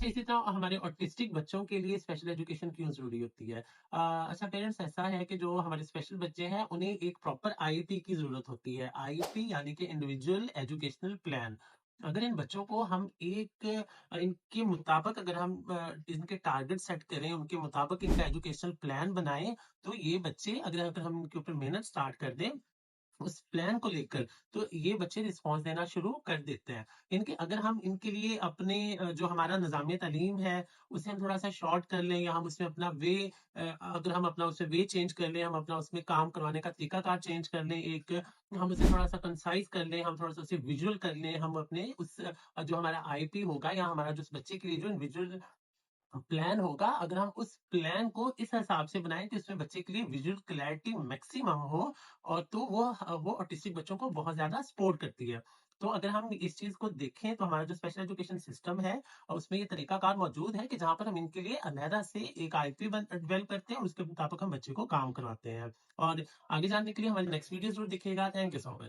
इसी तरह हमारे ऑटिस्टिक बच्चों के लिए स्पेशल एजुकेशन क्यों ज़रूरी होती है? अच्छा पेरेंट्स ऐसा है कि जो हमारे स्पेशल बच्चे हैं उन्हें एक प्रॉपर आईईपी की ज़रूरत होती है। आईईपी यानी कि इंडिविजुअल एजुकेशनल प्लान। अगर इन बच्चों को हम इनके मुताबिक अगर हम इनके टारगेट सेट करें, उनके मुताबिक इनका एजुकेशनल प्लान बनाएँ, तो ये बच्चे अगर अगर हम इनके ऊपर मेहनत स्टार्ट कर दें उस प्लान को लेकर, तो ये बच्चे रिस्पॉन्स देना शुरू कर देते हैं। इनके अगर हम इनके लिए अपने जो हमारा निज़ाम तालीम है, उसे हम थोड़ा-सा शॉर्ट कर लें या हम उसमें अपना अगर हम अपना उसमें वे चेंज कर लें, हम अपना उसमें काम करवाने का तरीका-कार चेंज कर लें, हम उसे थोड़ा-सा कंसाइज़ कर लें, हम थोड़ा-सा उसे विजुअल कर लें, हम अपने जो हमारा आईपी होगा या हमारा जो उस बच्चे के लिए जो विजुअल प्लान होगा, अगर हम उस प्लान को इस हिसाब से बनाएँ कि उसमें बच्चे के लिए विजुअल क्लैरिटी मैक्सिमम हो और तो वो ऑटिस्टिक बच्चों को बहुत ज़्यादा सपोर्ट करती है। तो अगर हम इस चीज़ को देखें तो हमारा जो स्पेशल एजुकेशन सिस्टम है उसमें ये तरीकाकार मौजूद है कि जहाँ पर हम इनके लिए अलहदा से एक आईपी डेवलप करते हैं और उसके मुताबिक हम बच्चे को काम करवाते हैं। और आगे जानने के लिए हमारी नेक्स्ट वीडियो ज़रूर देखिएगा। Thank you so much.